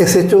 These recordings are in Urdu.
SHO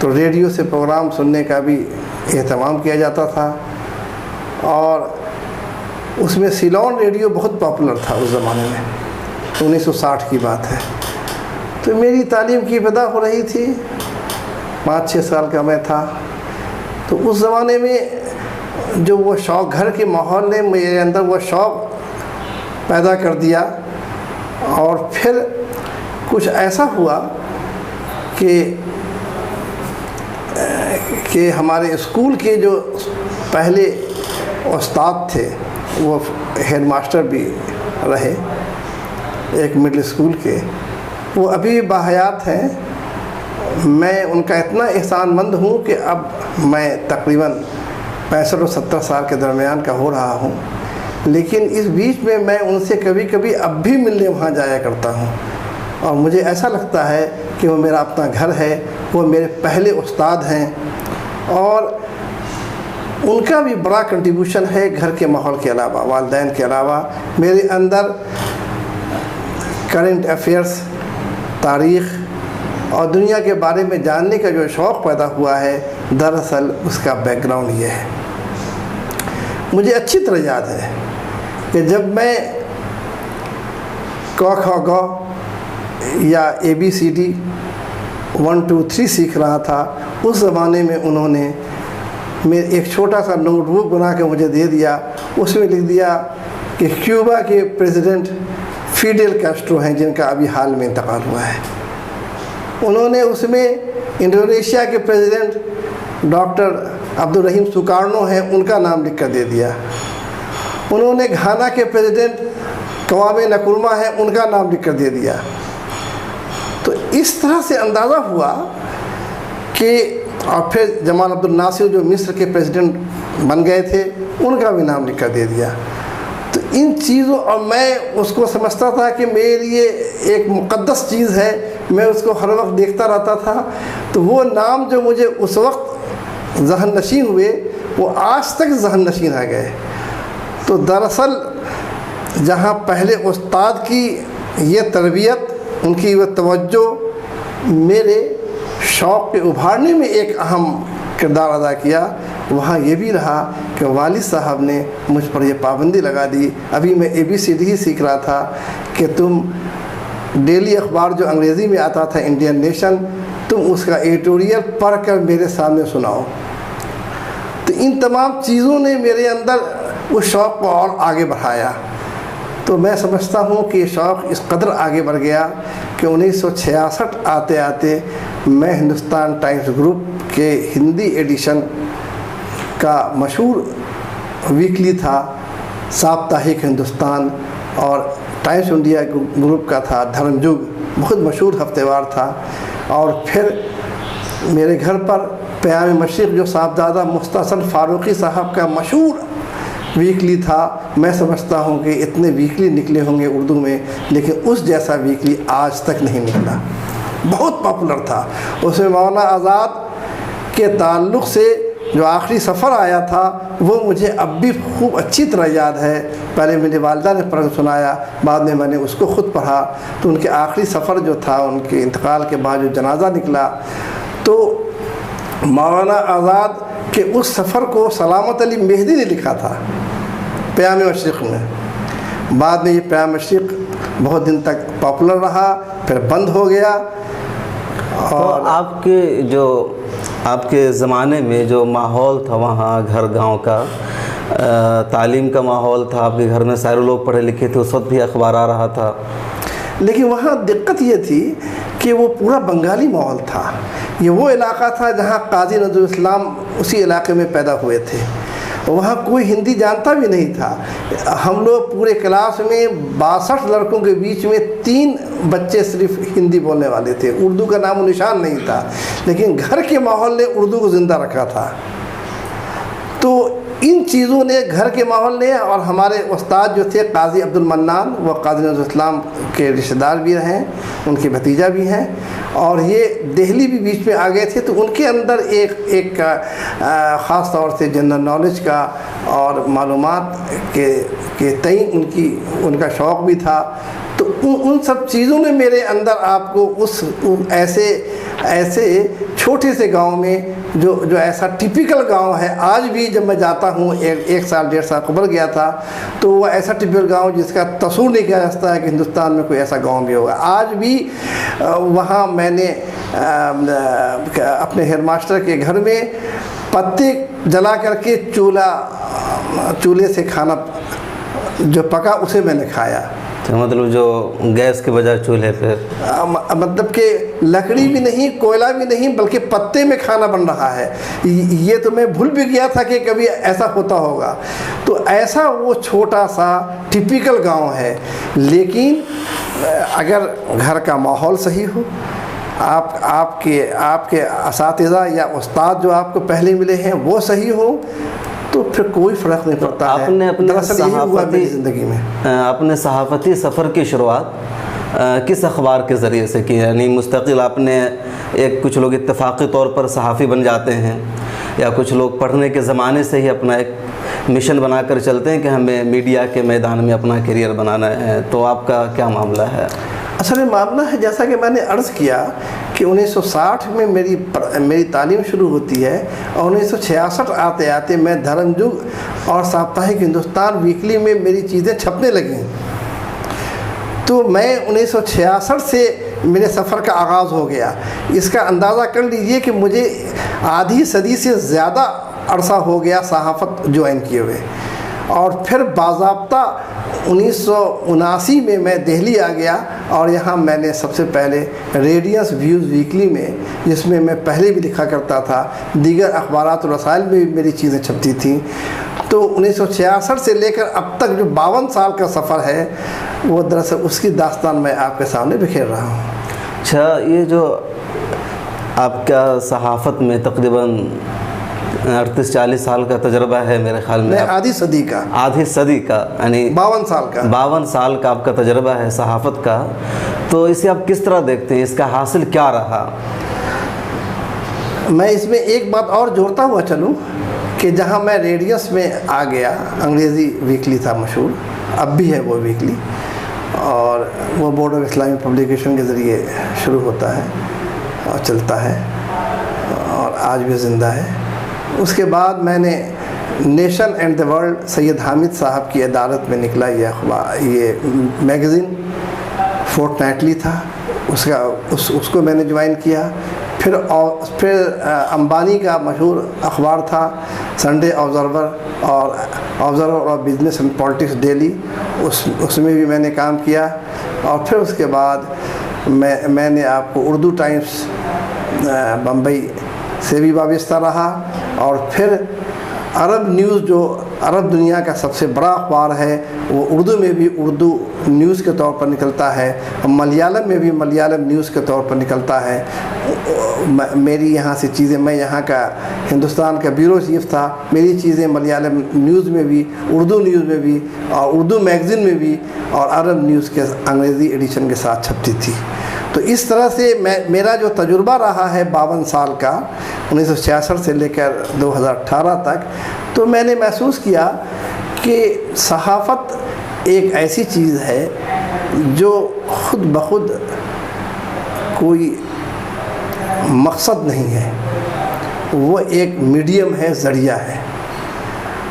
تو ریڈیو سے پروگرام سننے کا بھی اہتمام کیا جاتا تھا، اور اس میں سیلون ریڈیو بہت پاپولر تھا اس زمانے میں، 1960 کی بات ہے۔ تو میری تعلیم کی ابتدا ہو رہی تھی، 5-6 سال کا میں تھا۔ تو اس زمانے میں جو وہ شوق، گھر کے ماحول نے میرے اندر وہ شوق پیدا کر دیا، اور پھر کچھ ایسا ہوا کہ ہمارے اسکول کے جو پہلے استاد تھے، وہ ہیڈ ماسٹر بھی رہے ایک مڈل اسکول کے، وہ ابھی بھی باحیات ہیں۔ میں ان کا اتنا احسان مند ہوں کہ اب میں تقریباً 65 اور 70 سال کے درمیان کا ہو رہا ہوں، لیکن اس بیچ میں میں ان سے کبھی کبھی اب بھی ملنے وہاں جایا کرتا ہوں، اور مجھے ایسا لگتا ہے کہ وہ میرا اپنا گھر ہے، وہ میرے پہلے استاد ہیں، اور ان کا بھی بڑا کنٹریبیوشن ہے گھر کے ماحول کے علاوہ، والدین کے علاوہ۔ میرے اندر کرنٹ افیئرس، تاریخ اور دنیا کے بارے میں جاننے کا جو شوق پیدا ہوا ہے، دراصل اس کا بیک گراؤنڈ یہ ہے۔ مجھے اچھی طرح یاد ہے کہ جب میں ک خ گ یا ABCD 1 2 3 سیکھ رہا تھا، اس زمانے میں انہوں نے ایک چھوٹا سا نوٹ بک بنا کے مجھے دے دیا، اس میں لکھ دیا کہ کیوبا کے پریزیڈنٹ فیڈل کیسٹرو ہیں، جن کا ابھی حال میں انتقال ہوا ہے۔ انہوں نے اس میں انڈونیشیا کے پریزیڈنٹ ڈاکٹر عبدالرحیم سکارنو ہیں، ان کا نام لکھ کر دے دیا۔ انہوں نے گھانا کے پریزیڈنٹ کوامے نکرما ہیں، ان کا نام لکھ کر دے دیا۔ تو اس طرح سے اندازہ ہوا کہ، اور پھر جمال عبد الناصر جو مصر کے پریزیڈنٹ بن گئے تھے، ان کا بھی نام لکھ کر دے دیا۔ تو ان چیزوں، اور میں اس کو سمجھتا تھا کہ میرے لیے ایک مقدس چیز ہے، میں اس کو ہر وقت دیکھتا رہتا تھا۔ تو وہ نام جو مجھے اس وقت ذہن نشین ہوئے، وہ آج تک ذہن نشین رہ گئے۔ تو دراصل جہاں پہلے استاد کی یہ تربیت، ان کی وہ توجہ میرے شوق کے ابھارنے میں ایک اہم کردار ادا کیا، وہاں یہ بھی رہا کہ والد صاحب نے مجھ پر یہ پابندی لگا دی۔ ابھی میں ABCD ہی سیکھ رہا تھا کہ تم ڈیلی اخبار جو انگریزی میں آتا تھا، انڈین نیشن، تم اس کا ایڈیٹوریل پڑھ کر میرے سامنے سناؤ۔ تو ان تمام چیزوں نے میرے اندر اس شوق کو اور آگے بڑھایا۔ تو میں سمجھتا ہوں کہ یہ شوق اس قدر آگے بڑھ گیا کہ 1966 آتے آتے میں ہندوستان ٹائمز گروپ کے ہندی ایڈیشن کا مشہور ویکلی تھا ساپتاہک ہندوستان، اور ٹائمز انڈیا گروپ کا تھا دھرم یگ، بہت مشہور ہفتے وار تھا۔ اور پھر میرے گھر پر پیام مشرق جو صاحبزادہ مستحسن فاروقی صاحب کا مشہور ویکلی تھا۔ میں سمجھتا ہوں کہ اتنے ویکلی نکلے ہوں گے اردو میں، لیکن اس جیسا ویکلی آج تک نہیں نکلا، بہت پاپولر تھا۔ اس میں مولانا آزاد کے تعلق سے جو آخری سفر آیا تھا، وہ مجھے اب بھی خوب اچھی طرح یاد ہے۔ پہلے میری والدہ نے پڑھ سنایا، بعد میں میں نے اس کو خود پڑھا۔ تو ان کے آخری سفر جو تھا، ان کے انتقال کے بعد جو جنازہ نکلا، تو مولانا آزاد کے اس سفر کو سلامت علی مہدی نے لکھا تھا پیام مشرق میں۔ بعد میں یہ پیام مشرق بہت دن تک پاپولر رہا، پھر بند ہو گیا۔ اور آپ کے زمانے میں جو ماحول تھا وہاں گھر گاؤں کا، تعلیم کا ماحول تھا، آپ کے گھر میں سارے لوگ پڑھے لکھے تھے، اس وقت بھی اخبار آ رہا تھا، لیکن وہاں دقت یہ تھی کہ وہ پورا بنگالی ماحول تھا۔ یہ وہ علاقہ تھا جہاں قاضی نظر الاسلام اسی علاقے میں پیدا ہوئے تھے، وہاں کوئی ہندی جانتا بھی نہیں تھا۔ ہم لوگ پورے کلاس میں 62 لڑکوں کے بیچ میں 3 بچے صرف ہندی بولنے والے تھے، اردو کا نام و نشان نہیں تھا، لیکن گھر کے ماحول نے اردو کو زندہ رکھا تھا۔ تو ان چیزوں نے، گھر کے ماحول نے، اور ہمارے استاد جو تھے قاضی عبد المنان، وہ قاضی نظر الاسلام کے رشتہ دار بھی رہے، ان کے بھتیجا بھی ہیں، اور یہ دہلی بھی بیچ میں آ گئے تھے۔ تو ان کے اندر ایک خاص طور سے جنرل نالج کا اور معلومات کے تئیں ان کا شوق بھی تھا۔ تو تو ان سب چیزوں نے میرے اندر آپ کو اس ایسے چھوٹے سے گاؤں میں جو ایسا ٹپیکل گاؤں ہے، آج بھی جب میں جاتا ہوں، 1.5 سال قبل گیا تھا، تو وہ ایسا ٹپیکل گاؤں جس کا تصور نہیں کیا جاتا ہے کہ ہندوستان میں کوئی ایسا گاؤں بھی ہوگا۔ آج بھی وہاں میں نے اپنے ہیڈ ماسٹر کے گھر میں پتے جلا کر کے چولہے سے کھانا جو پکا اسے میں نے کھایا۔ مطلب جو گیس کے بجائے چولہے پہ، مطلب کہ لکڑی بھی نہیں، کوئلہ بھی نہیں، بلکہ پتے میں کھانا بن رہا ہے۔ یہ تو میں بھول بھی گیا تھا کہ کبھی ایسا ہوتا ہوگا۔ تو ایسا وہ چھوٹا سا ٹپیکل گاؤں ہے، لیکن اگر گھر کا ماحول صحیح ہو، آپ کے اساتذہ یا استاد جو آپ کو پہلے ملے ہیں وہ صحیح ہو، تو پھر کوئی فرق نہیں پڑتا ہے۔ آپ نے دراصل یہی ہوا میری زندگی میں۔ اپنے صحافتی سفر کی شروعات کس اخبار کے ذریعے سے کی؟ یعنی مستقل آپ نے کچھ لوگ اتفاقی طور پر صحافی بن جاتے ہیں، یا کچھ لوگ پڑھنے کے زمانے سے ہی اپنا ایک مشن بنا کر چلتے ہیں کہ ہمیں میڈیا کے میدان میں اپنا کیریئر بنانا ہے، تو آپ کا کیا معاملہ ہے؟ اصل معاملہ ہے جیسا کہ میں نے عرض کیا کہ 1960 میں میری تعلیم شروع ہوتی ہے، اور 1966 آتے آتے میں دھرم یگ اور ساپتاہک ہندوستان ویکلی میں میری چیزیں چھپنے لگیں۔ تو میں 1966 سے میرے سفر کا آغاز ہو گیا۔ اس کا اندازہ کر لیجئے کہ مجھے آدھی صدی سے زیادہ عرصہ ہو گیا صحافت جوائن کیے ہوئے، اور پھر باضابطہ 1979 میں دہلی آ گیا، اور یہاں میں نے سب سے پہلے ریڈینس ویوز ویکلی میں، جس میں میں پہلے بھی لکھا کرتا تھا، دیگر اخبارات و رسائل میں بھی میری چیزیں چھپتی تھیں۔ تو 1966 سے لے کر اب تک جو 52 سال کا سفر ہے، وہ دراصل اس کی داستان میں آپ کے سامنے بکھیر رہا ہوں۔ اچھا، یہ جو آپ کا صحافت میں تقریباً 38-40 سال کا تجربہ ہے میرے خیال میں، آدھی صدی کا یعنی 52 سال کا آپ کا تجربہ ہے صحافت کا، تو اسے آپ کس طرح دیکھتے ہیں؟ اس کا حاصل کیا رہا؟ میں اس میں ایک بات اور جوڑتا ہوا چلوں کہ جہاں میں ریڈینس میں آ گیا، انگریزی ویکلی تھا مشہور، اب بھی ہے وہ ویکلی، اور وہ بورڈ آف اسلامی پبلیکیشن کے ذریعے شروع ہوتا ہے اور چلتا ہے، اور آج بھی زندہ ہے۔ اس کے بعد میں نے نیشن اینڈ دی ورلڈ سید حامد صاحب کی ادارت میں نکلا یہ میگزین، فورٹ نائٹلی تھا، اس کو میں نے جوائن کیا۔ پھر امبانی کا مشہور اخبار تھا سنڈے آبزرور اور بزنس اینڈ پالیٹکس ڈیلی، اس میں بھی میں نے کام کیا۔ اور پھر اس کے بعد میں نے آپ کو اردو ٹائمز بمبئی سے بھی وابستہ رہا، اور پھر عرب نیوز جو عرب دنیا کا سب سے بڑا اخبار ہے، وہ اردو میں بھی اردو نیوز کے طور پر نکلتا ہے، ملیالم میں بھی ملیالم نیوز کے طور پر نکلتا ہے۔ میری یہاں سے چیزیں، میں یہاں کا ہندوستان کا بیورو چیف تھا، میری چیزیں ملیالم نیوز میں بھی، اردو نیوز میں بھی، اور اردو میگزین میں بھی، اور عرب نیوز کے انگریزی ایڈیشن کے ساتھ چھپتی تھی۔ تو اس طرح سے میرا جو تجربہ رہا ہے 52 سال کا، 1966 سے لے کر 2018 تک، تو میں نے محسوس کیا کہ صحافت ایک ایسی چیز ہے جو خود بخود کوئی مقصد نہیں ہے، وہ ایک میڈیم ہے، ذریعہ ہے۔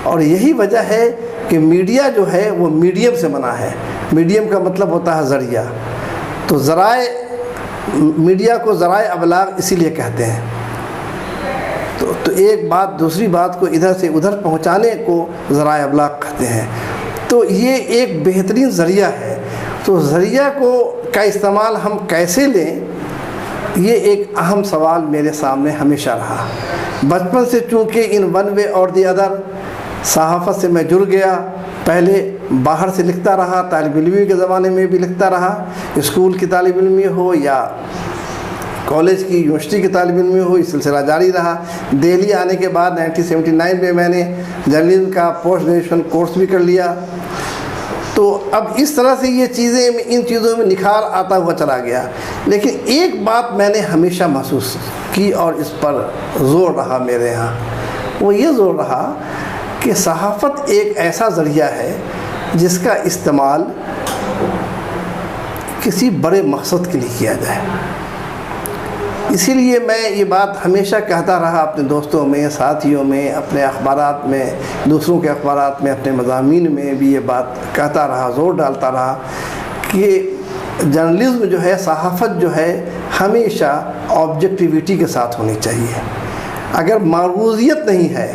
اور یہی وجہ ہے کہ میڈیا جو ہے وہ میڈیم سے بنا ہے۔ میڈیم کا مطلب ہوتا ہے ذریعہ، تو میڈیا کو ذرائع ابلاغ اسی لیے کہتے ہیں۔ تو ایک بات دوسری بات کو ادھر سے ادھر پہنچانے کو ذرائع ابلاغ کہتے ہیں۔ تو یہ ایک بہترین ذریعہ ہے۔ تو ذریعہ کا استعمال ہم کیسے لیں، یہ ایک اہم سوال میرے سامنے ہمیشہ رہا۔ بچپن سے چونکہ ان ون وے اور دی ادر صحافت سے میں جڑ گیا، پہلے باہر سے لکھتا رہا، طالب علمی کے زمانے میں بھی لکھتا رہا، اسکول کی طالب علمی ہو یا کالج کی یونیورسٹی کی طالب علمی ہو، یہ سلسلہ جاری رہا۔ دہلی آنے کے بعد 1979 میں نے جرنلزم کا پوسٹ گریجویشن کورس بھی کر لیا۔ تو اب اس طرح سے یہ چیزیں، ان چیزوں میں نکھار آتا ہوا چلا گیا۔ لیکن ایک بات میں نے ہمیشہ محسوس کی اور اس پر زور رہا میرے ہاں، وہ یہ زور رہا کہ صحافت ایک ایسا ذریعہ ہے جس کا استعمال کسی بڑے مقصد کے لیے کیا جائے۔ اسی لیے میں یہ بات ہمیشہ کہتا رہا اپنے دوستوں میں، ساتھیوں میں، اپنے اخبارات میں، دوسروں کے اخبارات میں، اپنے مضامین میں بھی یہ بات کہتا رہا، زور ڈالتا رہا کہ جرنلزم جو ہے، صحافت جو ہے، ہمیشہ آبجیکٹیویٹی کے ساتھ ہونی چاہیے۔ اگر معروضیت نہیں ہے،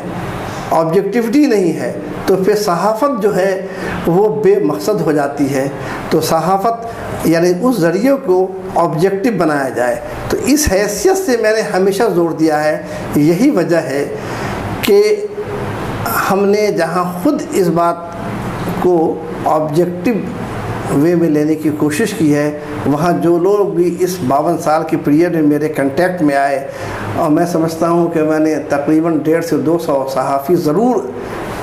آبجیکٹیویٹی نہیں ہے، تو پھر صحافت جو ہے وہ بے مقصد ہو جاتی ہے۔ تو صحافت یعنی اس ذریعے کو آبجیکٹیو بنایا جائے۔ تو اس حیثیت سے میں نے ہمیشہ زور دیا ہے۔ یہی وجہ ہے کہ ہم نے جہاں خود اس بات کو آبجیکٹیو وے میں لینے کی کوشش کی ہے، وہاں جو لوگ بھی اس 52 سال کے پیریڈ میں میرے کنٹیکٹ میں آئے، اور میں سمجھتا ہوں کہ میں نے تقریباً 150 سے 200 صحافی ضرور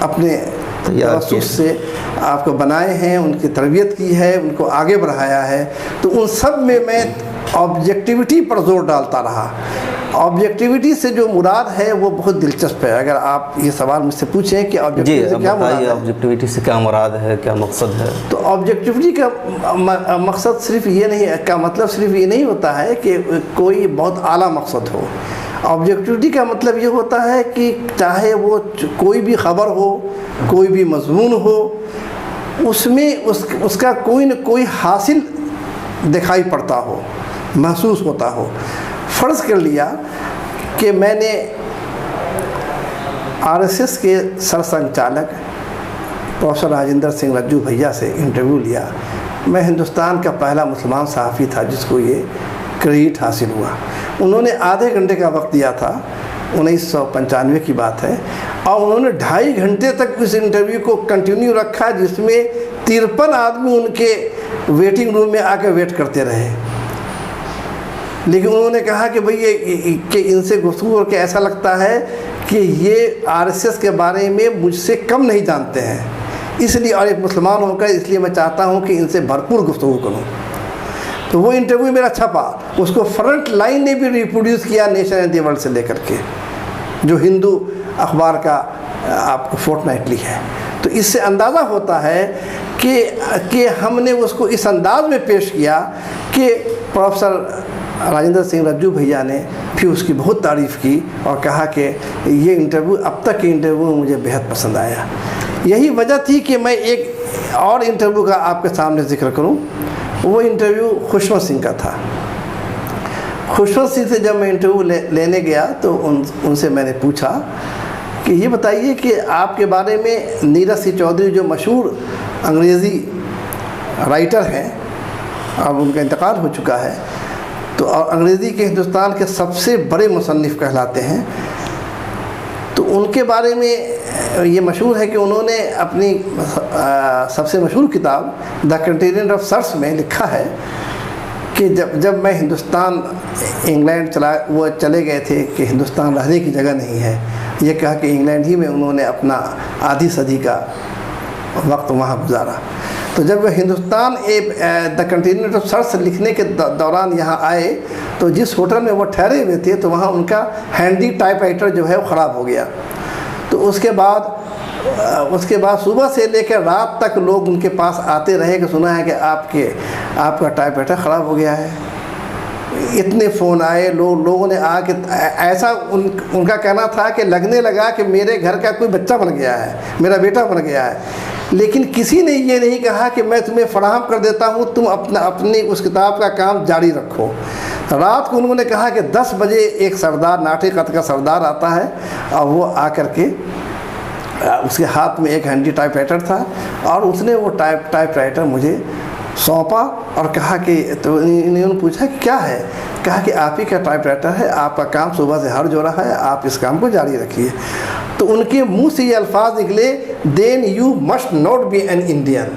اپنے توسط سے آپ کو بنائے ہیں، ان کی تربیت کی ہے، ان کو آگے بڑھایا ہے، تو ان سب میں آبجیکٹیویٹی پر زور ڈالتا رہا۔ آبجیکٹیویٹی سے جو مراد ہے وہ بہت دلچسپ ہے۔ اگر آپ یہ سوال مجھ سے پوچھیں کہ آبجیکٹیویٹی سے کیا مراد ہے، آبجیکٹیویٹی سے کیا مراد ہے، کیا مقصد ہے، تو آبجیکٹیویٹی کا مقصد صرف یہ نہیں، کا مطلب صرف یہ نہیں ہوتا ہے کہ کوئی بہت اعلیٰ مقصد ہو۔ آبجیکٹیویٹی کا مطلب یہ ہوتا ہے کہ چاہے وہ کوئی بھی خبر ہو، کوئی بھی مضمون ہو، اس میں اس کا کوئی نہ کوئی حاصل دکھائی پڑتا ہو، محسوس ہوتا ہو۔ فرض کر لیا کہ میں نے RSS کے سرسنچالک پروفیسر راجندر سنگھ رجو بھیا سے انٹرویو لیا۔ میں ہندوستان کا پہلا مسلمان صحافی تھا جس کو یہ کریڈٹ حاصل ہوا۔ انہوں نے آدھے گھنٹے کا وقت دیا تھا، 1995 کی بات ہے، اور انہوں نے 2.5 گھنٹے تک اس انٹرویو کو کنٹینیو رکھا، جس میں 53 آدمی ان کے ویٹنگ روم میں آ کے ویٹ کرتے رہے۔ لیکن انہوں نے کہا کہ بھئی کہ ان سے گفتگو کر کے ایسا لگتا ہے کہ یہ RSS کے بارے میں مجھ سے کم نہیں جانتے ہیں، اس لیے اور ایک مسلمان ہو کر اس لیے میں چاہتا ہوں کہ ان سے بھرپور گفتگو کروں۔ تو وہ انٹرویو میرا چھپا، اس کو فرنٹ لائن نے بھی ریپروڈیوس کیا نیشن اینڈ دی ورلڈ سے لے کر کے، جو ہندو اخبار کا آپ کو فورٹ نائٹلی ہے۔ تو اس سے اندازہ ہوتا ہے کہ ہم نے اس کو اس انداز میں پیش کیا کہ پروفیسر راجندر سنگھ رجو بھیا نے پھر اس کی بہت تعریف کی اور کہا کہ یہ انٹرویو اب تک کے انٹرویو مجھے بہت پسند آیا۔ یہی وجہ تھی کہ میں ایک اور انٹرویو کا آپ کے سامنے ذکر کروں۔ وہ انٹرویو خوشونت سنگھ کا تھا۔ خوشونت سنگھ سے جب میں انٹرویو لینے گیا تو ان سے میں نے پوچھا کہ یہ بتائیے کہ آپ کے بارے میں نیرج سی چودھری جو مشہور انگریزی رائٹر ہیں، اب ان کا انتقال ہو چکا ہے، تو انگریزی کے ہندوستان کے سب سے بڑے مصنف کہلاتے ہیں، تو ان کے بارے میں یہ مشہور ہے کہ انہوں نے اپنی سب سے مشہور کتاب دا کنٹیننٹ آف سرس میں لکھا ہے کہ جب میں ہندوستان انگلینڈ وہ چلے گئے تھے کہ ہندوستان رہنے کی جگہ نہیں ہے، یہ کہا کہ انگلینڈ ہی میں انہوں نے اپنا آدھی صدی کا وقت وہاں گزارا۔ تو جب وہ ہندوستان دا کنٹیننٹ آف سرس لکھنے کے دوران یہاں آئے تو جس ہوٹل میں وہ ٹھہرے ہوئے تھے تو وہاں ان کا ہینڈی ٹائپ رائٹر جو ہے وہ خراب ہو گیا۔ تو اس کے بعد صبح سے لے کر رات تک لوگ ان کے پاس آتے رہے کہ سنا ہے کہ آپ کا ٹائپ رائٹر خراب ہو گیا ہے۔ اتنے فون آئے، لوگوں نے آ کے ایسا ان کا کہنا تھا کہ لگنے لگا کہ میرے گھر کا کوئی بچہ بن گیا ہے، میرا بیٹا بن گیا ہے، لیکن کسی نے یہ نہیں کہا کہ میں تمہیں فراہم کر دیتا ہوں، تم اپنی اس کتاب کا کام جاری رکھو۔ رات کو انہوں نے کہا کہ 10 بجے ایک سردار، ناٹے قط کا سردار آتا ہے اور وہ آ کر کے اس کے ہاتھ میں ایک ہینڈی ٹائپ رائٹر تھا اور اس نے وہ ٹائپ رائٹر مجھے سونپا اور کہا کہ تو انہوں نے پوچھا کہ کیا ہے، کہا کہ آپ ہی کا ٹائپ رائٹر ہے، آپ کا کام صبح سے حرج ہو رہا ہے، آپ اس کام کو جاری رکھیے۔ تو ان کے منہ سے یہ الفاظ نکلے، then you must not be an Indian,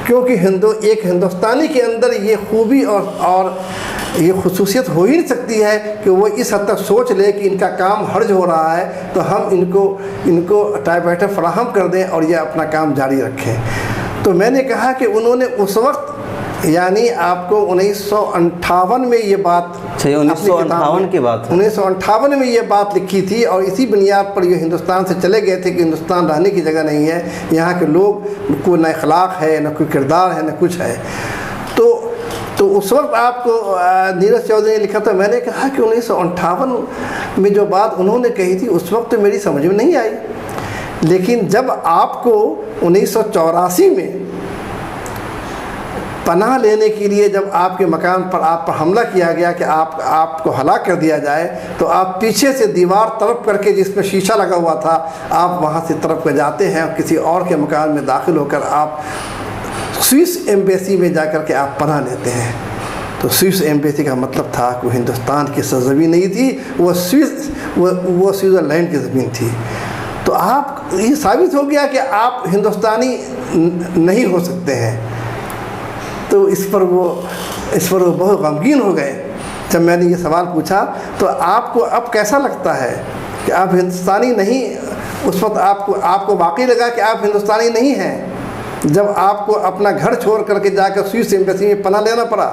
کیونکہ ایک ہندوستانی کے اندر یہ خوبی اور یہ خصوصیت ہو ہی نہیں سکتی ہے کہ وہ اس حد تک سوچ لے کہ ان کا کام حرج ہو رہا ہے تو ہم ان کو ٹائپ رائٹر فراہم کر دیں اور یہ اپنا کام جاری رکھیں۔ تو میں نے کہا کہ انہوں نے اس وقت یعنی آپ کو 1958 میں یہ بات 1958 کی بات 1958 میں یہ بات لکھی تھی اور اسی بنیاد پر یہ ہندوستان سے چلے گئے تھے کہ ہندوستان رہنے کی جگہ نہیں ہے، یہاں کے لوگ کوئی نہ اخلاق ہے، نہ کوئی کردار ہے، نہ کچھ ہے۔ تو تو اس وقت آپ کو نیرج چودھری نے لکھا تھا. میں نے کہا کہ 1958 میں جو بات انہوں نے کہی تھی اس وقت تو میری سمجھ میں نہیں آئی, لیکن جب آپ کو 1984 میں پناہ لینے کے لیے جب آپ کے مکان پر آپ پر حملہ کیا گیا کہ آپ کو ہلاک کر دیا جائے, تو آپ پیچھے سے دیوار طرف کر کے جس میں شیشہ لگا ہوا تھا آپ وہاں سے طرف کر جاتے ہیں اور کسی اور کے مکان میں داخل ہو کر آپ سوئس ایمبیسی میں جا کر کے آپ پناہ لیتے ہیں. تو سوئس ایمبیسی کا مطلب تھا کہ وہ ہندوستان کی سرزمین نہیں تھی, وہ سوئٹزرلینڈ کی زمین تھی. تو آپ یہ ثابت ہو گیا کہ آپ ہندوستانی نہیں ہو سکتے ہیں. تو اس پر وہ بہت غمگین ہو گئے. جب میں نے یہ سوال پوچھا تو آپ کو اب کیسا لگتا ہے کہ آپ ہندوستانی نہیں, اس وقت آپ کو واقعی لگا کہ آپ ہندوستانی نہیں ہیں جب آپ کو اپنا گھر چھوڑ کر کے جا کر سوئس ایمبیسی میں پناہ لینا پڑا.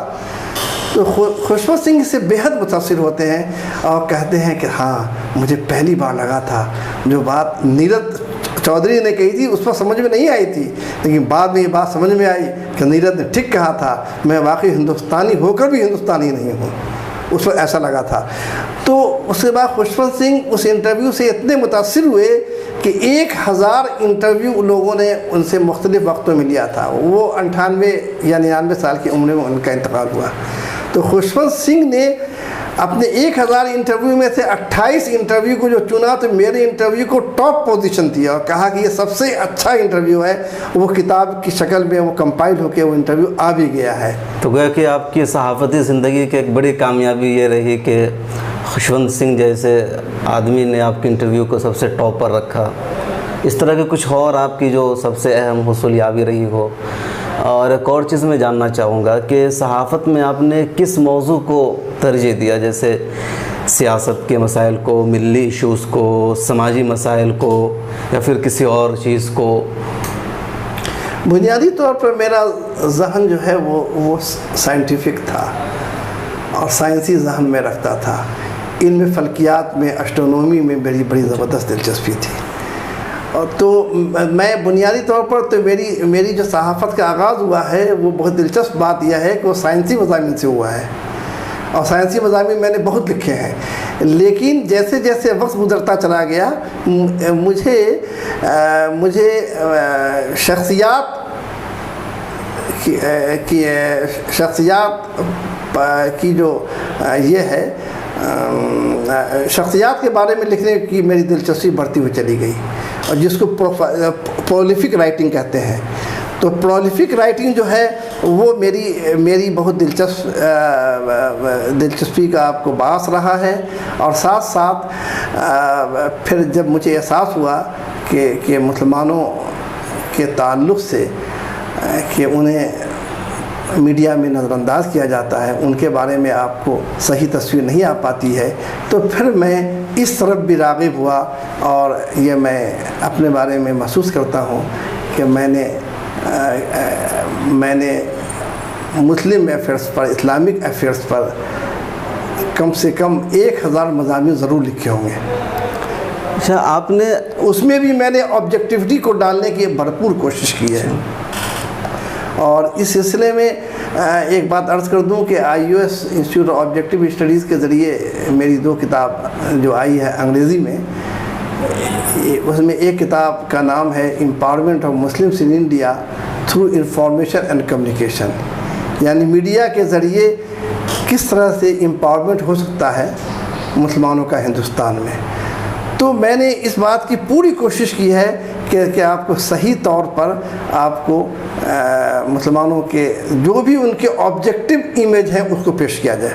تو خوشوت سنگھ سے بےحد متاثر ہوتے ہیں اور کہتے ہیں کہ ہاں مجھے پہلی بار لگا تھا جو بات نیرج چودھری نے کہی تھی اس پر سمجھ میں نہیں آئی تھی, لیکن بعد میں یہ بات سمجھ میں آئی کہ نیرج نے ٹھیک کہا تھا, میں واقعی ہندوستانی ہو کر بھی ہندوستانی نہیں ہوں. اس وقت ایسا لگا تھا. تو اس کے بعد خوشوت سنگھ اس انٹرویو سے اتنے متاثر ہوئے کہ 1000 انٹرویو لوگوں نے ان سے مختلف وقتوں میں لیا تھا. وہ 98 یا 99 سال کی عمر میں ان کا انتقال ہوا. تو خوشوت سنگھ نے اپنے 1000 انٹرویو میں سے 28 انٹرویو کو جو چنا تو میرے انٹرویو کو ٹاپ پوزیشن دیا اور کہا کہ یہ سب سے اچھا انٹرویو ہے. وہ کتاب کی شکل میں وہ کمپائل ہو کے وہ انٹرویو آ بھی گیا ہے. تو گویا کہ آپ کی صحافتی زندگی کی ایک بڑی کامیابی یہ رہی کہ خوشونت سنگھ جیسے آدمی نے آپ کے انٹرویو کو سب سے ٹاپ پر رکھا. اس طرح کے کچھ اور آپ کی جو سب سے اہم حصولیابی رہی ہو. اور ایک اور چیز میں جاننا چاہوں گا کہ صحافت میں آپ نے کس موضوع کو ترجیح دیا, جیسے سیاست کے مسائل کو, ملی ایشوز کو, سماجی مسائل کو, یا پھر کسی اور چیز کو؟ بنیادی طور پر میرا ذہن جو ہے وہ سائنٹیفک تھا اور سائنسی ذہن میں رکھتا تھا. علم فلکیات میں, اسٹرونومی میں بڑی زبردست دلچسپی تھی. اور تو میں بنیادی طور پر تو میری جو صحافت کا آغاز ہوا ہے وہ بہت دلچسپ بات یہ ہے کہ وہ سائنسی مضامین سے ہوا ہے اور سائنسی مضامین میں نے بہت لکھے ہیں. لیکن جیسے جیسے وقت گزرتا چلا گیا مجھے شخصیات کی جو یہ ہے شخصیات کے بارے میں لکھنے کی میری دلچسپی بڑھتی ہوئی چلی گئی, اور جس کو پرولیفک رائٹنگ کہتے ہیں. تو پرولیفک رائٹنگ جو ہے وہ میری بہت دلچسپی کا آپ کو باعث رہا ہے. اور ساتھ ساتھ پھر جب مجھے احساس ہوا کہ مسلمانوں کے تعلق سے کہ انہیں میڈیا میں نظر انداز کیا جاتا ہے, ان کے بارے میں آپ کو صحیح تصویر نہیں آ پاتی ہے, تو پھر میں اس طرف بھی راغب ہوا. اور یہ میں اپنے بارے میں محسوس کرتا ہوں کہ میں نے مسلم افیئرس پر, اسلامک افیئرس پر کم سے کم 1000 مضامین ضرور لکھے ہوں گے. اچھا, آپ نے اس میں بھی میں نے آبجیکٹیوٹی کو ڈالنے کی بھرپور کوشش کی ہے. اور اس سلسلے میں ایک بات عرض کر دوں کہ IUS institute of objective studies کے ذریعے میری 2 کتاب جو آئی ہے انگریزی میں, اس میں ایک کتاب کا نام ہے empowerment of Muslims in India through information and communication, یعنی میڈیا کے ذریعے کس طرح سے امپاورمنٹ ہو سکتا ہے مسلمانوں کا ہندوستان میں. تو میں نے اس بات کی پوری کوشش کی ہے کہ آپ کو صحیح طور پر آپ کو مسلمانوں کے جو بھی ان کے آبجیکٹیو امیج ہیں اس کو پیش کیا جائے.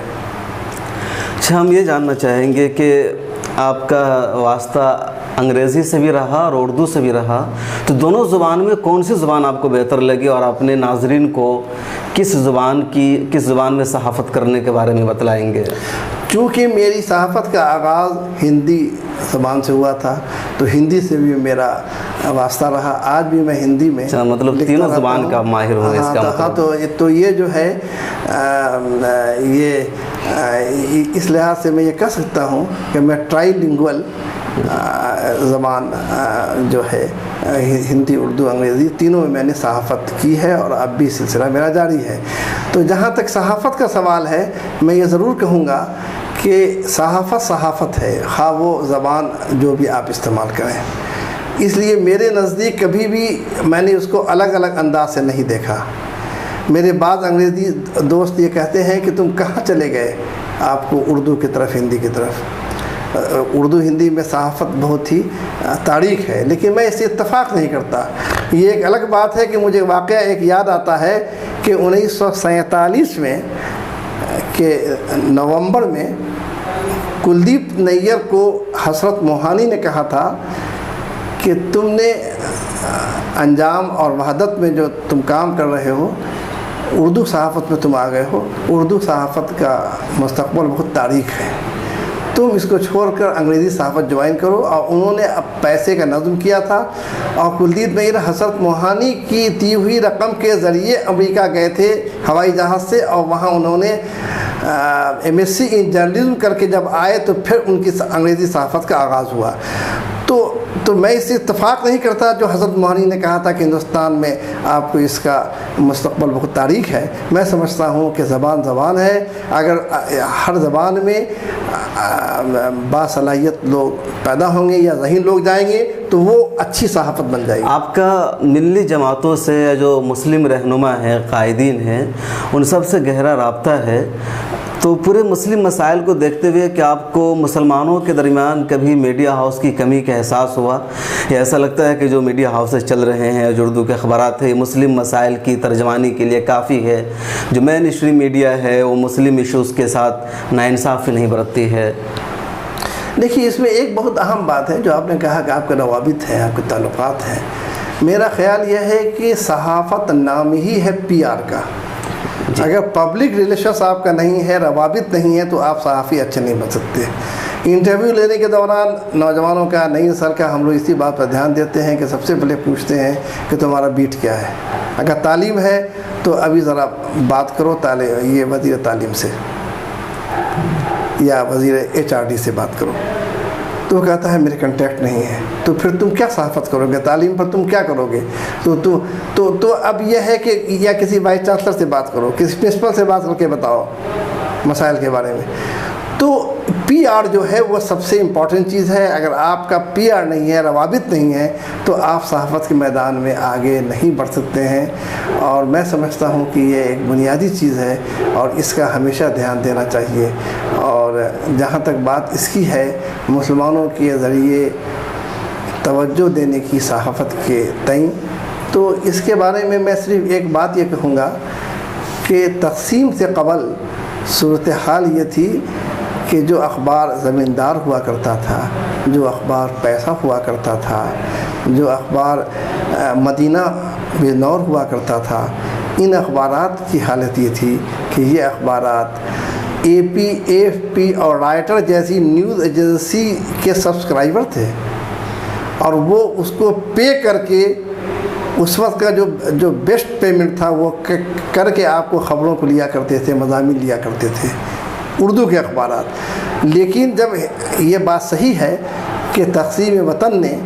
اچھا, ہم یہ جاننا چاہیں گے کہ آپ کا واسطہ انگریزی سے بھی رہا اور اردو سے بھی رہا, تو دونوں زبان میں کون سی زبان آپ کو بہتر لگی, اور اپنے ناظرین کو کس زبان میں صحافت کرنے کے بارے میں بتلائیں گے؟ چونکہ میری صحافت کا آغاز ہندی زبان سے ہوا تھا تو ہندی سے بھی میرا واسطہ رہا. آج بھی میں ہندی میں مطلب تینوں زبان کا ماہر ہوں اس کا مطلب. تو یہ جو ہے یہ اس لحاظ سے میں یہ کہہ سکتا ہوں کہ میں ٹرائی لنگول زبان جو ہے ہندی، اردو، انگریزی تینوں میں میں نے صحافت کی ہے اور اب بھی سلسلہ میرا جاری ہے۔ تو جہاں تک صحافت کا سوال ہے، میں یہ ضرور کہوں گا کہ صحافت ہے، خواہ وہ زبان جو بھی آپ استعمال کریں۔ اس لیے میرے نزدیک کبھی بھی میں نے اس کو الگ الگ انداز سے نہیں دیکھا۔ میرے بعض انگریزی دوست یہ کہتے ہیں کہ تم کہاں چلے گئے، آپ کو اردو کی طرف، ہندی کی طرف۔ اردو ہندی میں صحافت بہت ہی تاریخ ہے، لیکن میں اس سے اتفاق نہیں کرتا۔ یہ ایک الگ بات ہے کہ مجھے واقعہ ایک یاد آتا ہے کہ 1947 میں کہ نومبر میں کلدیپ نیر کو حسرت موہانی نے کہا تھا کہ تم نے انجام اور وحدت میں جو تم کام کر رہے ہو، اردو صحافت میں تم آ گئے ہو، اردو صحافت کا مستقبل بہت تاریخ ہے، تم اس کو چھوڑ کر انگریزی صحافت جوائن کرو۔ اور انہوں نے اب پیسے کا نظم کیا تھا، اور کلدیپ نیر حسرت موہانی کی دی ہوئی رقم کے ذریعے امریکہ گئے تھے ہوائی جہاز سے، اور وہاں انہوں نے MSc ان جرنلزم کر کے جب آئے تو پھر ان کی انگریزی صحافت کا آغاز ہوا۔ تو میں اس سے اتفاق نہیں کرتا جو حضرت موہانی نے کہا تھا کہ ہندوستان میں آپ کو اس کا مستقبل بہت تاریخ ہے۔ میں سمجھتا ہوں کہ زبان ہے، اگر ہر زبان میں باصلاحیت لوگ پیدا ہوں گے یا ذہین لوگ جائیں گے تو وہ اچھی صحافت بن جائے گی۔ آپ کا ملی جماعتوں سے جو مسلم رہنما ہیں، قائدین ہیں، ان سب سے گہرا رابطہ ہے، تو پورے مسلم مسائل کو دیکھتے ہوئے کہ آپ کو مسلمانوں کے درمیان کبھی میڈیا ہاؤس کی کمی کا احساس ہوا، یا ایسا لگتا ہے کہ جو میڈیا ہاؤسز چل رہے ہیں، جو اردو کے اخبارات ہیں، مسلم مسائل کی ترجمانی کے لیے کافی ہے، جو مین اسٹریم میڈیا ہے وہ مسلم ایشوز کے ساتھ ناانصافی نہیں برتتی ہے؟ دیکھیے، اس میں ایک بہت اہم بات ہے جو آپ نے کہا کہ آپ کے روابط ہیں، آپ کے تعلقات ہیں۔ میرا خیال یہ ہے کہ صحافت نام ہی ہے PR کا۔ اگر پبلک ریلیشنس آپ کا نہیں ہے، روابط نہیں ہے، تو آپ صحافی اچھے نہیں بن سکتے۔ انٹرویو لینے کے دوران نوجوانوں کا، نئی نسل کا، ہم لوگ اسی بات پر دھیان دیتے ہیں کہ سب سے پہلے پوچھتے ہیں کہ تمہارا بیٹ کیا ہے۔ اگر تعلیم ہے تو ابھی ذرا بات کرو یہ وزیر تعلیم سے یا وزیر HRD سے بات کرو، تو وہ کہتا ہے میرے کنٹیکٹ نہیں ہے۔ تو پھر تم کیا صحافت کرو گے؟ تعلیم پر تم کیا کرو گے؟ تو اب یہ ہے کہ یا کسی وائس چانسلر سے بات کرو، کسی پرنسپل سے بات کر کے بتاؤ مسائل کے بارے میں۔ تو PR جو ہے وہ سب سے امپورٹنٹ چیز ہے۔ اگر آپ کا PR نہیں ہے، روابط نہیں ہے، تو آپ صحافت کے میدان میں آگے نہیں بڑھ سکتے ہیں۔ اور میں سمجھتا ہوں کہ یہ ایک بنیادی چیز ہے اور اس کا ہمیشہ دھیان دینا چاہیے۔ اور جہاں تک بات اس کی ہے مسلمانوں کے ذریعے توجہ دینے کی صحافت کے تئیں، تو اس کے بارے میں میں صرف ایک بات یہ کہوں گا کہ تقسیم سے قبل صورتحال یہ تھی کہ جو اخبار زمیندار ہوا کرتا تھا، جو اخبار پیسہ ہوا کرتا تھا، جو اخبار مدینہ بے نور ہوا کرتا تھا، ان اخبارات کی حالت یہ تھی کہ یہ اخبارات AP، AFP اور رائٹر جیسی نیوز ایجنسی کے سبسکرائبر تھے، اور وہ اس کو پے کر کے اس وقت کا جو بیسٹ پیمنٹ تھا وہ کر کے آپ کو خبروں کو لیا کرتے تھے، مضامین لیا کرتے تھے اردو کے اخبارات۔ لیکن جب یہ بات صحیح ہے کہ تقسیم وطن نے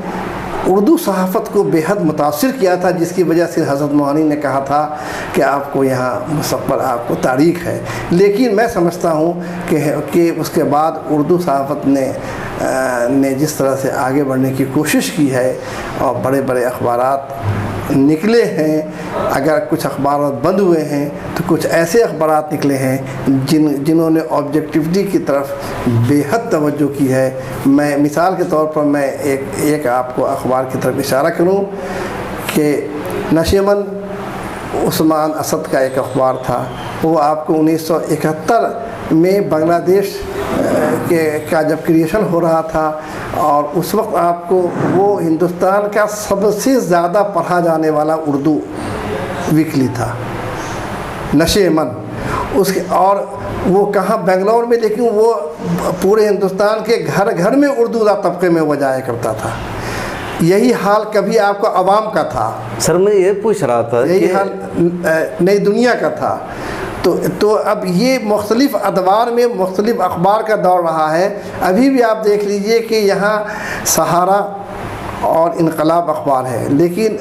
اردو صحافت کو بے حد متاثر کیا تھا، جس کی وجہ سے حضرت موہانی نے کہا تھا کہ آپ کو یہاں مستقبل، آپ کو تاریخ ہے۔ لیکن میں سمجھتا ہوں کہ اس کے بعد اردو صحافت نے جس طرح سے آگے بڑھنے کی کوشش کی ہے اور بڑے بڑے اخبارات نکلے ہیں، اگر کچھ اخبارات بند ہوئے ہیں تو کچھ ایسے اخبارات نکلے ہیں جنہوں نے آبجیکٹیوٹی کی طرف بے حد توجہ کی ہے۔ میں مثال کے طور پر میں ایک آپ کو اخبار کی طرف اشارہ کروں کہ نشیمن عثمان اسد کا ایک اخبار تھا، وہ آپ کو 1971 میں بنگلہ دیش کا جب کریشن ہو رہا تھا، اور اس وقت آپ کو وہ ہندوستان کا سب سے زیادہ پڑھا جانے والا اردو ویکلی تھا، نشے من اس کے، اور وہ کہاں بنگلور میں، لیکن وہ پورے ہندوستان کے گھر گھر میں اردو طبقے میں وہ جایا کرتا تھا۔ یہی حال کبھی آپ کو عوام کا تھا، سر میں یہ پوچھ رہا تھا، یہی حال نئی دنیا کا تھا۔ تو اب یہ مختلف ادوار میں مختلف اخبار کا دور رہا ہے. ابھی بھی آپ دیکھ لیجئے کہ یہاں سہارا اور انقلاب اخبار ہے، لیکن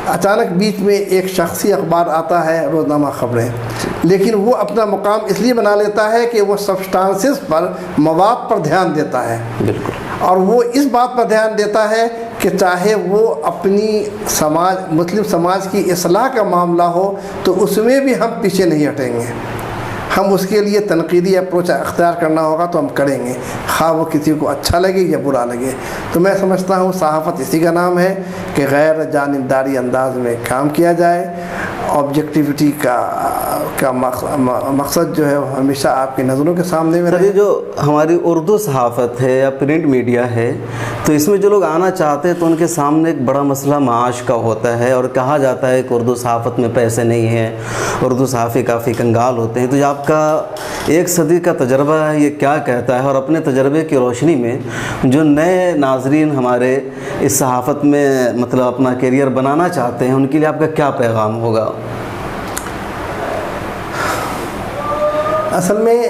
اچانک بیچ میں ایک شخصی اخبار آتا ہے روزنامہ خبریں، لیکن وہ اپنا مقام اس لیے بنا لیتا ہے کہ وہ سبسٹانسز پر، مواد پر دھیان دیتا ہے. بالکل. اور وہ اس بات پر دھیان دیتا ہے کہ چاہے وہ اپنی مسلم سماج کی اصلاح کا معاملہ ہو تو اس میں بھی ہم پیچھے نہیں ہٹیں گے. ہم اس کے لیے تنقیدی اپروچ اختیار کرنا ہوگا تو ہم کریں گے، خواہ وہ کسی کو اچھا لگے یا برا لگے. تو میں سمجھتا ہوں صحافت اسی کا نام ہے کہ غیر جانبداری انداز میں کام کیا جائے. آبجیکٹیوٹی کا مقصد جو ہے وہ ہمیشہ آپ کی نظروں کے سامنے میں رہے. یہ جو ہماری اردو صحافت ہے یا پرنٹ میڈیا ہے، تو اس میں جو لوگ آنا چاہتے ہیں تو ان کے سامنے ایک بڑا مسئلہ معاش کا ہوتا ہے، اور کہا جاتا ہے کہ اردو صحافت میں پیسے نہیں ہیں، اردو صحافی کافی کنگال ہوتے ہیں. تو یہ آپ کا 1 صدی کا تجربہ ہے، یہ کیا کہتا ہے؟ اور اپنے تجربے کی روشنی میں جو نئے ناظرین ہمارے اس صحافت میں مطلب اپنا کیریئر بنانا چاہتے ہیں، ان کے لیے آپ کا کیا پیغام ہوگا؟ اصل میں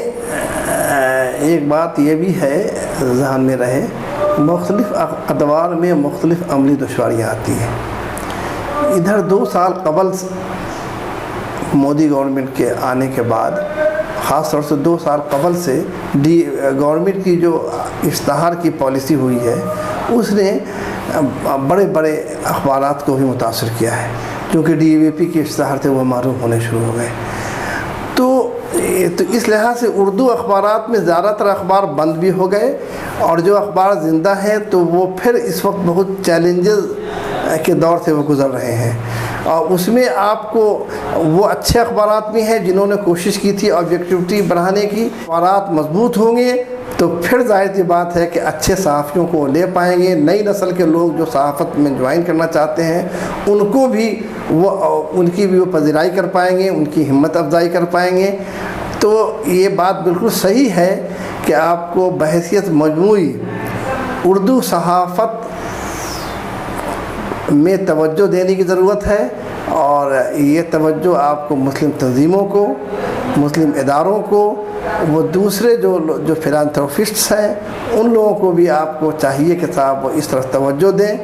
ایک بات یہ بھی ہے ذہن میں رہے، مختلف ادوار میں مختلف عملی دشواریاں آتی ہیں. ادھر 2 سال قبل مودی گورنمنٹ کے آنے کے بعد، خاص طور سے 2 سال قبل سے گورنمنٹ کی جو اشتہار کی پالیسی ہوئی ہے اس نے بڑے بڑے اخبارات کو بھی متاثر کیا ہے، کیونکہ DAVP کے اشتہار تھے وہ معروف ہونے شروع ہو گئے. تو اس لحاظ سے اردو اخبارات میں زیادہ تر اخبار بند بھی ہو گئے، اور جو اخبار زندہ ہیں تو وہ پھر اس وقت بہت چیلنجز کے دور سے وہ گزر رہے ہیں. اور اس میں آپ کو وہ اچھے اخبارات بھی ہیں جنہوں نے کوشش کی تھی آبجیکٹیوٹی بڑھانے کی. اخبارات مضبوط ہوں گے تو پھر ظاہر سی بات ہے کہ اچھے صحافیوں کو لے پائیں گے. نئی نسل کے لوگ جو صحافت میں جوائن کرنا چاہتے ہیں ان کو بھی ان کی بھی وہ پذیرائی کر پائیں گے، ان کی ہمت افزائی کر پائیں گے. تو یہ بات بالکل صحیح ہے کہ آپ کو بحیثیت مجموعی اردو صحافت میں توجہ دینے کی ضرورت ہے، اور یہ توجہ آپ کو مسلم تنظیموں کو، مسلم اداروں کو، وہ دوسرے جو فلانتھروپسٹس ہیں ان لوگوں کو بھی آپ کو چاہیے کہ صاحب وہ اس طرح توجہ دیں.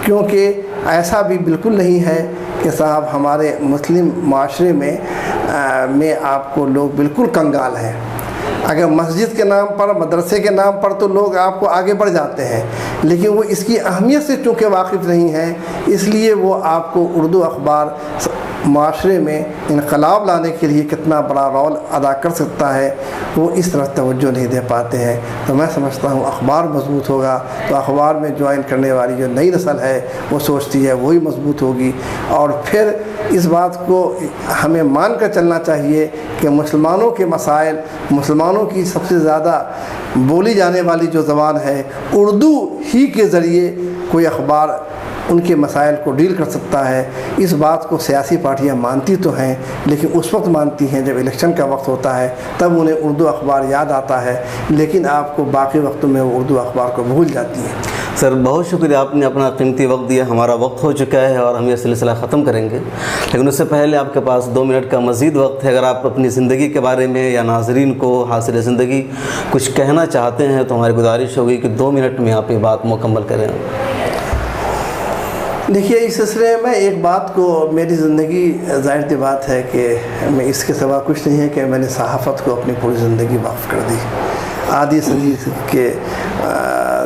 کیونکہ ایسا بھی بالکل نہیں ہے کہ صاحب ہمارے مسلم معاشرے میں آپ کو لوگ بالکل کنگال ہیں. اگر مسجد کے نام پر، مدرسے کے نام پر تو لوگ آپ کو آگے بڑھ جاتے ہیں، لیکن وہ اس کی اہمیت سے چونکہ واقف نہیں ہیں، اس لیے وہ آپ کو اردو اخبار معاشرے میں انقلاب لانے کے لیے کتنا بڑا رول ادا کر سکتا ہے وہ اس طرح توجہ نہیں دے پاتے ہیں. تو میں سمجھتا ہوں اخبار مضبوط ہوگا تو اخبار میں جوائن کرنے والی جو نئی نسل ہے وہ سوچتی ہے وہی مضبوط ہوگی. اور پھر اس بات کو ہمیں مان کر چلنا چاہیے کہ مسلمانوں کے مسائل، مسلمانوں کی سب سے زیادہ بولی جانے والی جو زبان ہے اردو ہی کے ذریعے کوئی اخبار ان کے مسائل کو ڈیل کر سکتا ہے. اس بات کو سیاسی پارٹیاں مانتی تو ہیں، لیکن اس وقت مانتی ہیں جب الیکشن کا وقت ہوتا ہے، تب انہیں اردو اخبار یاد آتا ہے، لیکن آپ کو باقی وقتوں میں وہ اردو اخبار کو بھول جاتی ہیں. سر بہت شکریہ، آپ نے اپنا قیمتی وقت دیا. ہمارا وقت ہو چکا ہے اور ہم یہ سلسلہ ختم کریں گے، لیکن اس سے پہلے آپ کے پاس 2 منٹ کا مزید وقت ہے. اگر آپ اپنی زندگی کے بارے میں یا ناظرین کو حاصل زندگی کچھ کہنا چاہتے ہیں تو ہماری گزارش ہوگی کہ 2 منٹ میں آپ یہ بات مکمل کریں. دیکھیے، اس سلسلے میں ایک بات کو، میری زندگی ظاہر سی بات ہے کہ میں اس کے سوا کچھ نہیں ہے کہ میں نے صحافت کو اپنی پوری زندگی وقف کر دی. آدھی صدی کے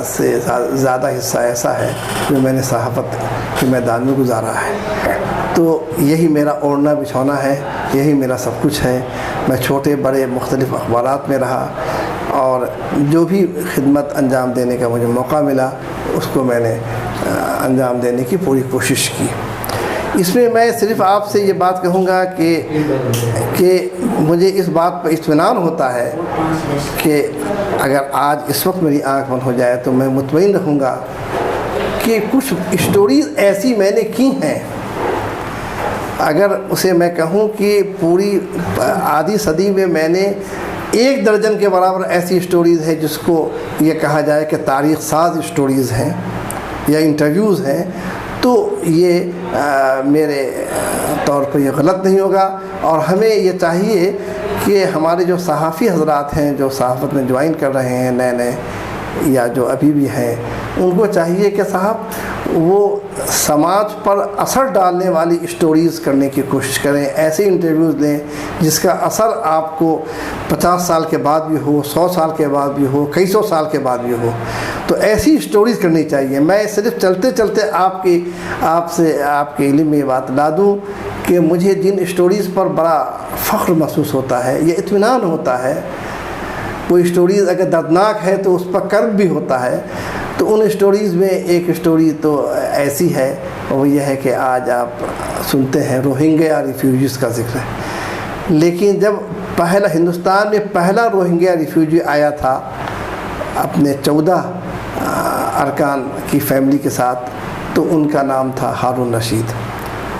سے زیادہ حصہ ایسا ہے جو میں نے صحافت کے میدان میں گزارا ہے. تو یہی میرا اوڑھنا بچھونا ہے، یہی میرا سب کچھ ہے. میں چھوٹے بڑے مختلف اخبارات میں رہا اور جو بھی خدمت انجام دینے کا مجھے موقع ملا اس کو میں نے انجام دینے کی پوری کوشش کی. اس میں میں صرف آپ سے یہ بات کہوں گا کہ مجھے اس بات پر اطمینان ہوتا ہے کہ اگر آج اس وقت میری آنکھ بند ہو جائے تو میں مطمئن رہوں گا کہ کچھ اسٹوریز ایسی میں نے کی ہیں، اگر اسے میں کہوں کہ پوری آدھی صدی میں نے 1 درجن کے برابر ایسی اسٹوریز ہے جس کو یہ کہا جائے کہ تاریخ ساز اسٹوریز ہیں یا انٹرویوز ہیں، تو یہ میرے طور پر یہ غلط نہیں ہوگا. اور ہمیں یہ چاہیے کہ ہمارے جو صحافی حضرات ہیں جو صحافت میں جوائن کر رہے ہیں نئے نئے یا جو ابھی بھی ہیں، ان کو چاہیے کہ صاحب وہ سماج پر اثر ڈالنے والی اسٹوریز کرنے کی کوشش کریں، ایسے انٹرویوز لیں جس کا اثر آپ کو 50 سال کے بعد بھی ہو، 100 سال کے بعد بھی ہو، کئی سو سال کے بعد بھی ہو، تو ایسی اسٹوریز کرنی چاہیے۔ میں صرف چلتے چلتے آپ کے علم میں یہ بات لا دوں کہ مجھے جن اسٹوریز پر بڑا فخر محسوس ہوتا ہے، یہ اطمینان ہوتا ہے، کوئی اسٹوریز اگر دردناک ہے تو اس پر کرب بھی ہوتا ہے، تو ان اسٹوریز میں ایک اسٹوری تو ایسی ہے، وہ یہ ہے کہ آج آپ سنتے ہیں روہنگیا ریفیوجیز کا ذکر ہے، لیکن جب ہندوستان میں پہلا روہنگیا ریفیوجی آیا تھا اپنے 14 ارکان کی فیملی کے ساتھ، تو ان کا نام تھا ہارون رشید،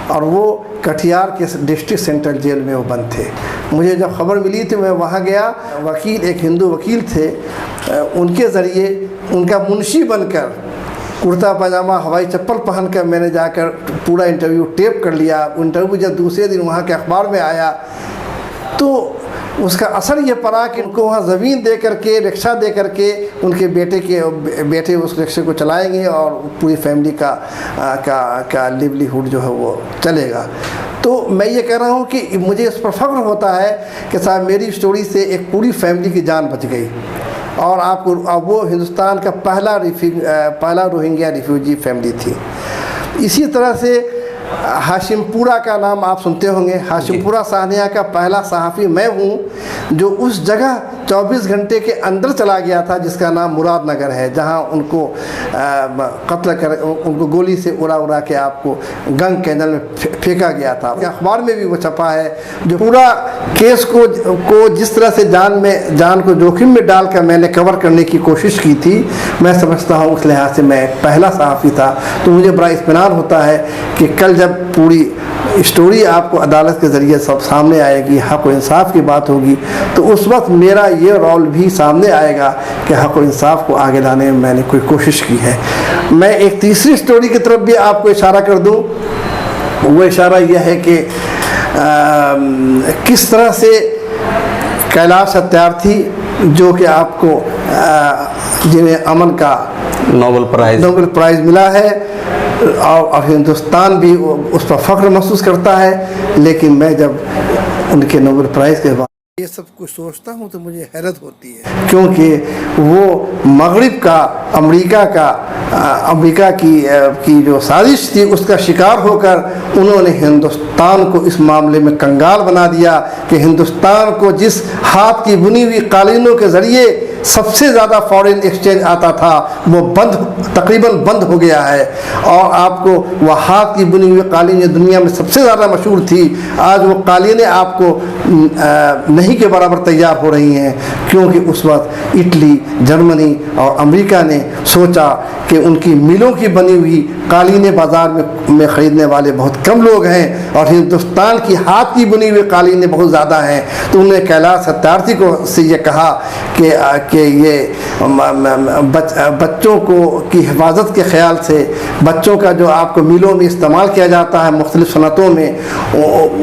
اور وہ کٹھیار کے ڈسٹرکٹ سینٹرل جیل میں وہ بند تھے۔ مجھے جب خبر ملی تو میں وہاں گیا، وکیل ایک ہندو وکیل تھے، ان کے ذریعے ان کا منشی بن کر کرتا پاجامہ ہوائی چپل پہن کر میں نے جا کر پورا انٹرویو ٹیپ کر لیا۔ انٹرویو جب دوسرے دن وہاں کے اخبار میں آیا تو اس کا اثر یہ پڑا کہ ان کو وہاں زمین دے کر کے، رکشہ دے کر کے، ان کے بیٹے اس رکشے کو چلائیں گے اور پوری فیملی کا لیولیہوڈ جو ہے وہ چلے گا۔ تو میں یہ کہہ رہا ہوں کہ مجھے اس پر فخر ہوتا ہے کہ صاحب میری اسٹوری سے ایک پوری فیملی کی جان بچ گئی، اور وہ ہندوستان کا پہلا روہنگیا ریفیوجی فیملی تھی۔ اسی طرح سے ہاشم پورہ کا نام آپ سنتے ہوں گے۔ ہاشم پورہ سانحہ کا پہلا صحافی میں ہوں جو اس جگہ 24 گھنٹے کے اندر چلا گیا تھا جس کا نام مراد نگر ہے، جہاں ان کو ان کو گولی سے اڑا کے آپ کو گنگ کینل میں پھینکا گیا تھا۔ اخبار میں بھی وہ چھپا ہے، جو پورا کیس کو جس طرح سے جان کو جوخم میں ڈال کر میں نے کور کرنے کی کوشش کی تھی۔ میں سمجھتا ہوں اس لحاظ سے میں پہلا صحافی تھا، تو مجھے بڑا اطمینان ہوتا ہے کہ کل جب پوری اسٹوری آپ کو عدالت کے ذریعے سب سامنے آئے گی، حق و انصاف کی بات ہوگی، تو اس وقت میرا یہ رول بھی سامنے آئے گا کہ حق و انصاف کو آگے لانے میں نے کوئی کوشش کی ہے۔ میں ایک تیسری اسٹوری کی طرف بھی آپ کو اشارہ کر دوں، وہ اشارہ یہ ہے کہ کس طرح سے کیلاش ستیارتھی جو کہ آپ کو جنہیں امن کا نوبل پرائز ملا ہے، اور ہندوستان بھی اس پر فخر محسوس کرتا ہے، لیکن میں جب ان کے نوبل پرائز کے بعد یہ سب کچھ سوچتا ہوں تو مجھے حیرت ہوتی ہے، کیونکہ وہ مغرب کا امریکہ کی جو سازش تھی اس کا شکار ہو کر انہوں نے ہندوستان کو اس معاملے میں کنگال بنا دیا کہ ہندوستان کو جس ہاتھ کی بنی ہوئی قالینوں کے ذریعے سب سے زیادہ فارن ایکسچینج آتا تھا وہ تقریباً بند ہو گیا ہے، اور آپ کو وہ ہاتھ کی بنی ہوئی قالین دنیا میں سب سے زیادہ مشہور تھی، آج وہ قالینیں آپ کو نہیں کے برابر تیار ہو رہی ہیں، کیونکہ اس وقت اٹلی، جرمنی اور امریکہ نے سوچا کہ ان کی ملوں کی بنی ہوئی قالینیں بازار میں خریدنے والے بہت کم لوگ ہیں اور ہندوستان کی ہاتھ کی بنی ہوئی قالینیں بہت زیادہ ہیں، تو انہوں نے کیلاش ستیارتھی سے یہ کہا کہ یہ بچوں کی حفاظت کے خیال سے بچوں کا جو آپ کو میلوں میں استعمال کیا جاتا ہے مختلف صنعتوں میں،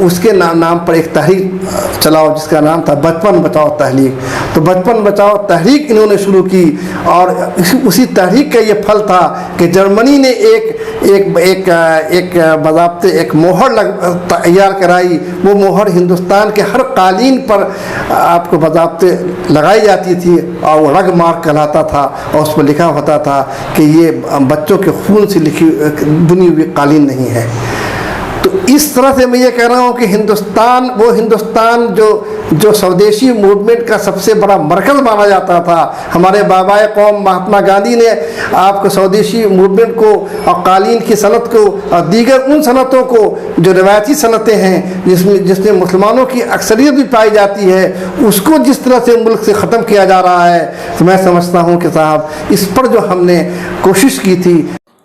اس کے نام پر ایک تحریک چلاؤ جس کا نام تھا بچپن بچاؤ تحریک۔ تو بچپن بچاؤ تحریک انہوں نے شروع کی، اور اسی تحریک کا یہ پھل تھا کہ جرمنی نے ایک باضابطے ایک مہر تیار کرائی، وہ مہر ہندوستان کے ہر قالین پر آپ کو باضابطے لگائی جاتی تھی، اور وہ رگ مارک کہلاتا تھا، اور اس پر لکھا ہوتا تھا کہ یہ بچوں کے خون سے بنی ہوئی قالین نہیں ہے۔ تو اس طرح سے میں یہ کہہ رہا ہوں کہ ہندوستان جو سودیشی موومنٹ کا سب سے بڑا مرکز مانا جاتا تھا، ہمارے بابائے قوم مہاتما گاندھی نے آپ کو سودیشی موومنٹ کو اور قالین کی صنعت کو اور دیگر ان صنعتوں کو جو روایتی صنعتیں ہیں جس میں مسلمانوں کی اکثریت بھی پائی جاتی ہے، اس کو جس طرح سے ملک سے ختم کیا جا رہا ہے، تو میں سمجھتا ہوں کہ صاحب اس پر جو ہم نے کوشش کی تھی